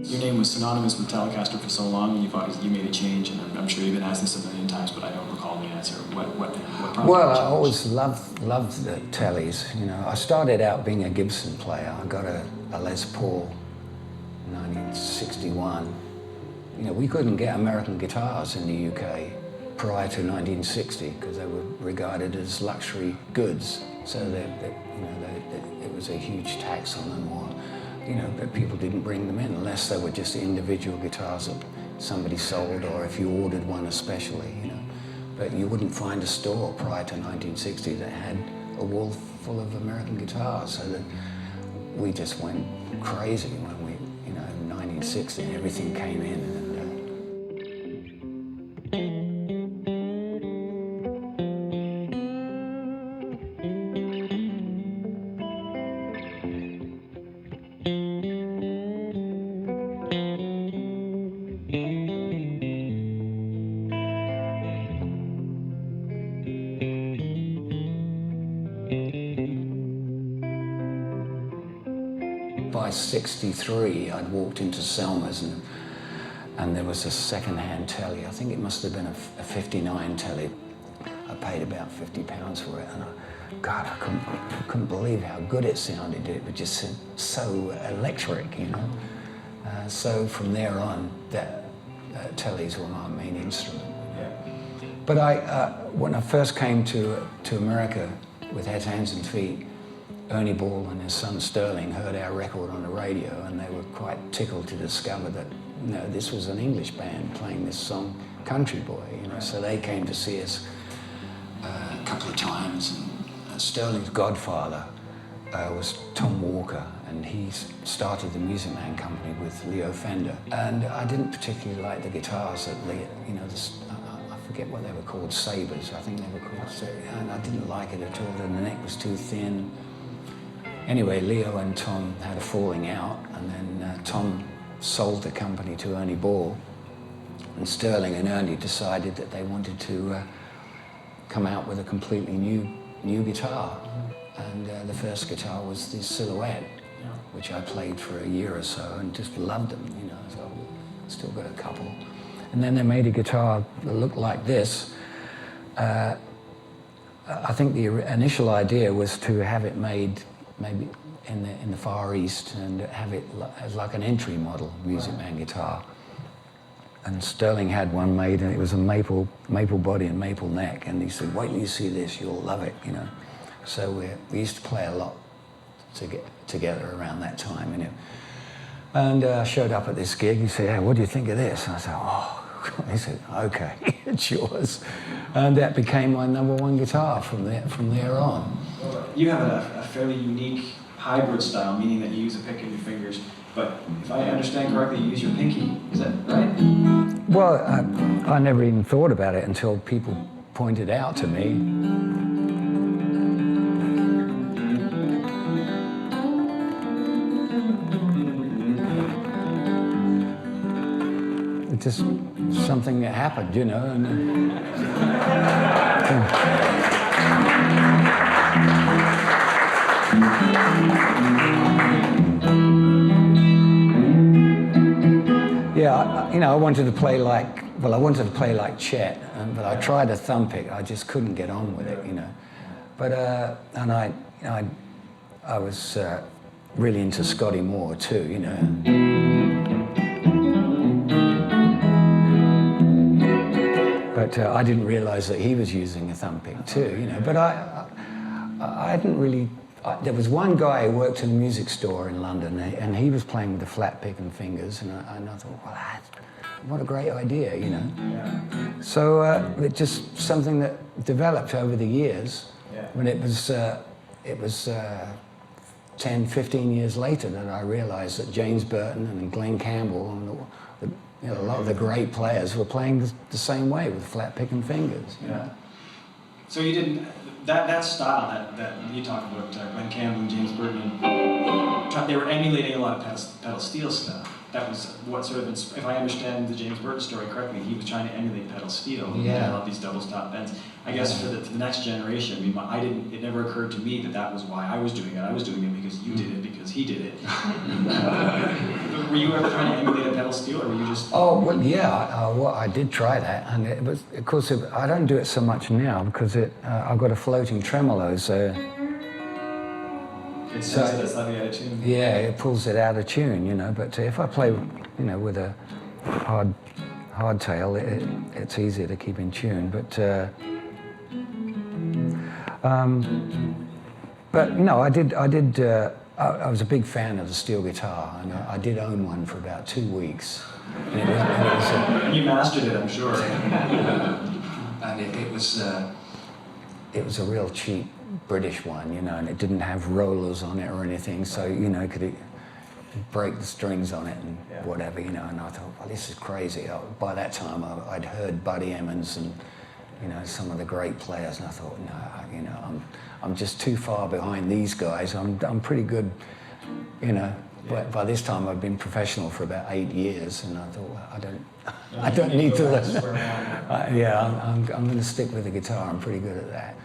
Your name was synonymous with Telecaster for so long, and you made a change, and I'm sure you've been asked this a million times, but I don't recall the answer. What prompted Well, the I change? always loved the Tellys. You know, I started out being a Gibson player. I got a Les Paul in 1961. You know, we couldn't get American guitars in the UK prior to 1960 because they were regarded as luxury goods. So it was a huge tax on them, or that people didn't bring them in unless they were just individual guitars that somebody sold, or if you ordered one especially. But you wouldn't find a store prior to 1960 that had a wall full of American guitars. So that we just went crazy when we, in 1960, everything came in. By 63, I'd walked into Selma's and there was a second-hand telly. I think it must have been a 59 telly. I paid about £50 for it, and I couldn't believe how good it sounded. It was just so electric, So from there on, tellys were my main instrument. But when I first came to America with Heads, Hands and Feet, Ernie Ball and his son Sterling heard our record on the radio, and they were quite tickled to discover that this was an English band playing this song, Country Boy. So they came to see us a couple of times. And Sterling's godfather was Tom Walker, and he started the Music Man Company with Leo Fender. And I didn't particularly like the guitars that Leo, I forget what they were called, Sabres, I think they were called. And I didn't like it at all. The neck was too thin. Anyway, Leo and Tom had a falling out, and then Tom sold the company to Ernie Ball, and Sterling and Ernie decided that they wanted to come out with a completely new guitar. And the first guitar was the Silhouette, which I played for a year or so and just loved them, so I still got a couple. And then they made a guitar that looked like this. I think the initial idea was to have it made maybe in the Far East and have it as like an entry model Music Man guitar. And Sterling had one made, and it was a maple body and maple neck, and he said, "Wait till you see this, you'll love it," So we used to play a lot together around that time, And I showed up at this gig. He said, "Hey, what do you think of this?" And I said, "Oh." He said, "Okay, it's yours." And that became my #1 guitar from there on. You have a fairly unique hybrid style, meaning that you use a pick of your fingers, but if I understand correctly, you use your pinky. Is that right? Well, I never even thought about it until people pointed out to me. It's just something that happened, and I wanted to play like Chet, but I tried a thumb pick. I just couldn't get on with it, But and I was really into Scotty Moore too, But I didn't realize that he was using a thumb pick too, But I didn't really. There was one guy who worked in a music store in London, and he was playing with the flat pick and fingers, and I thought, well, what a great idea, So it's just something that developed over the years. When it was 10, 15 years later that I realized that James Burton and Glenn Campbell and a lot of the great players were playing the same way with flat pick and fingers. So you didn't, that style that you talk about, Glenn Campbell and James Burton, they were emulating a lot of pedal steel stuff. That was what sort of, if I understand the James Burton story correctly, he was trying to emulate pedal steel. Yeah. And develop these double stop bends. I guess for the next generation, it never occurred to me that was why I was doing it. I was doing it because you did it, because he did it. Were you ever trying to emulate a pedal steel, or were you just? Oh, well, yeah, I did try that, and it was, of course, I don't do it so much now because I've got a floating tremolo, so. It's slightly out of tune. Yeah, it pulls it out of tune, you know. But if I play, you know, with a hardtail, it's easier to keep in tune. But no, I was a big fan of the steel guitar, and I did own one for about 2 weeks. And you mastered it, I'm sure. And it was a real cheap British one, you know, and it didn't have rollers on it or anything, so, you know, could break the strings on it and whatever, you know, and I thought, well, this is crazy. By that time, I'd heard Buddy Emmons and, you know, some of the great players, and I thought, no, you know, I'm just too far behind these guys. I'm pretty good, you know. But by this time, I'd been professional for about 8 years, and I thought, well, I don't need to learn. I'm going to stick with the guitar. I'm pretty good at that.